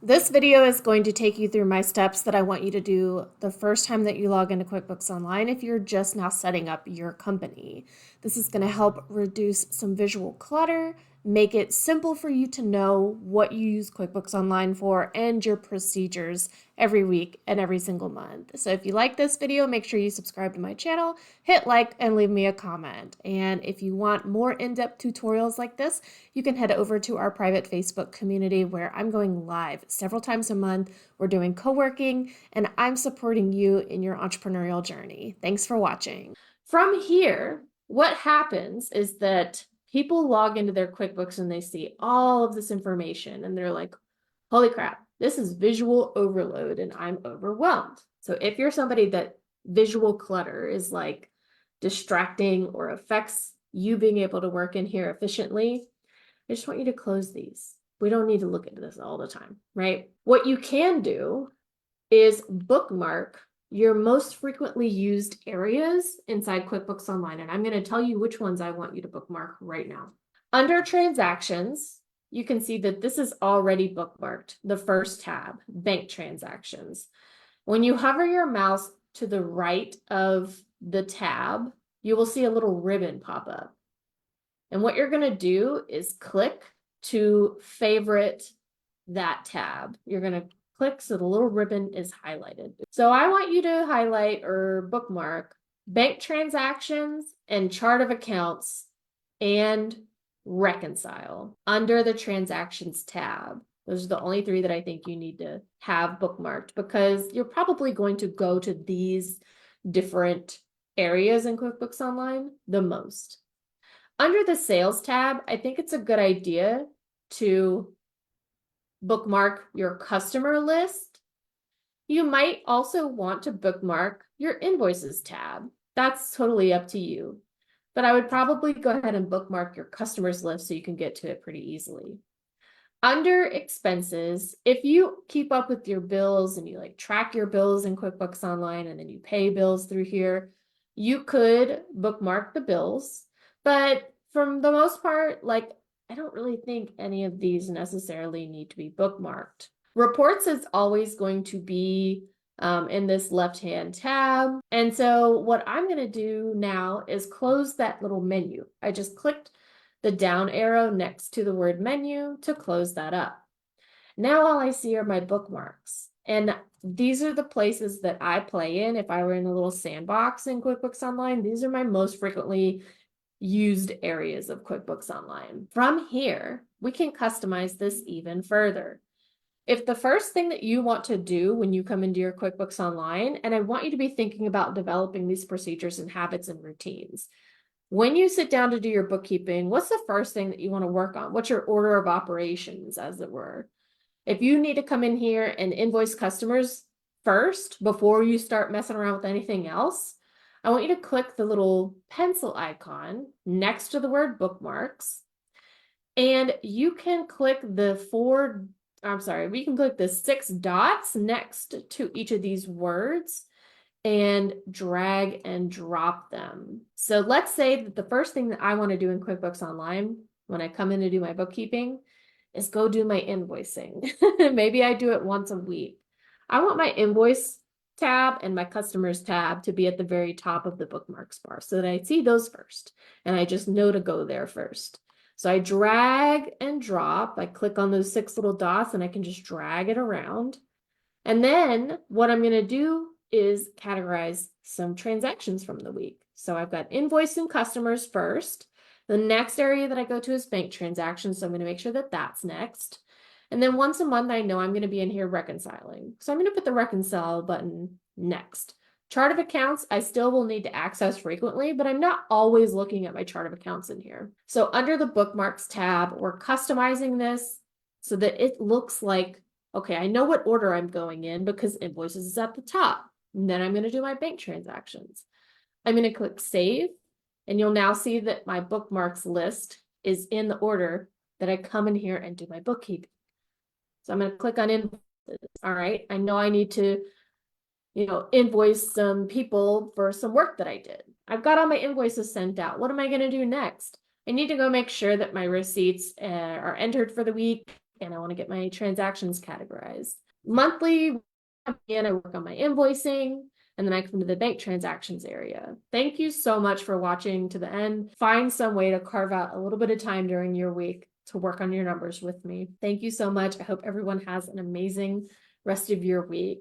This video is going to take you through my steps that I want you to do the first time that you log into QuickBooks Online if you're just now setting up your company. This is going to help reduce some visual clutter, make it simple for you to know what you use QuickBooks Online for and your procedures every week and every single month. So if you like this video, make sure you subscribe to my channel, hit like, and leave me a comment. And if you want more in-depth tutorials like this, you can head over to our private Facebook community where I'm going live several times a month. We're doing co-working and I'm supporting you in your entrepreneurial journey. Thanks for watching. From here, what happens is that people log into their QuickBooks and they see all of this information and they're like, holy crap, this is visual overload and I'm overwhelmed. So if you're somebody that visual clutter is like distracting or affects you being able to work in here efficiently, I just want you to close these. We don't need to look at this all the time, right? What you can do is bookmark your most frequently used areas inside QuickBooks Online. And I'm going to tell you which ones I want you to bookmark right now. Under transactions, you can see that this is already bookmarked. The first tab, bank transactions. When you hover your mouse to the right of the tab, you will see a little ribbon pop up. And what you're going to do is click to favorite that tab. You're going to click so the little ribbon is highlighted. So I want you to highlight or bookmark bank transactions and chart of accounts and reconcile under the transactions tab. Those are the only three that I think you need to have bookmarked because you're probably going to go to these different areas in QuickBooks Online the most. Under the sales tab, I think it's a good idea to bookmark your customer list. You might also want to bookmark your invoices tab. That's totally up to you. But I would probably go ahead and bookmark your customers list so you can get to it pretty easily. Under expenses, if you keep up with your bills and you like track your bills in QuickBooks Online and then you pay bills through here, you could bookmark the bills. But from the most part, like I don't really think any of these necessarily need to be bookmarked. Reports is always going to be in this left-hand tab. And so what I'm going to do now is close that little menu. I just clicked the down arrow next to the word menu to close that up. Now all I see are my bookmarks. And these are the places that I play in. If I were in a little sandbox in QuickBooks Online, these are my most frequently used areas of QuickBooks Online. From here, we can customize this even further. If the first thing that you want to do when you come into your QuickBooks Online, and I want you to be thinking about developing these procedures and habits and routines. When you sit down to do your bookkeeping, what's the first thing that you want to work on? What's your order of operations, as it were? If you need to come in here and invoice customers first before you start messing around with anything else, I want you to click the little pencil icon next to the word bookmarks. And you can click the we can click the 6 dots next to each of these words and drag and drop them. So let's say that the first thing that I want to do in QuickBooks Online when I come in to do my bookkeeping is go do my invoicing. Maybe I do it once a week. I want my invoice tab and my customers tab to be at the very top of the bookmarks bar so that I see those first and I just know to go there first. So I drag and drop. I click on those 6 little dots and I can just drag it around. And then what I'm going to do is categorize some transactions from the week. So I've got invoice and customers first. The next area that I go to is bank transactions. So I'm going to make sure that that's next. And then once a month, I know I'm going to be in here reconciling. So I'm going to put the reconcile button next. Chart of accounts, I still will need to access frequently, but I'm not always looking at my chart of accounts in here. So under the bookmarks tab, we're customizing this so that it looks like, okay, I know what order I'm going in because invoices is at the top. And then I'm going to do my bank transactions. I'm going to click save, and you'll now see that my bookmarks list is in the order that I come in here and do my bookkeeping. So I'm going to click on invoices. All right, I know I need to, invoice some people for some work that I did. I've got all my invoices sent out. What am I going to do next? I need to go make sure that my receipts are entered for the week and I want to get my transactions categorized. Monthly, and I work on my invoicing, and then I come to the bank transactions area. Thank you so much for watching to the end. Find some way to carve out a little bit of time during your week to work on your numbers with me. Thank you so much. I hope everyone has an amazing rest of your week.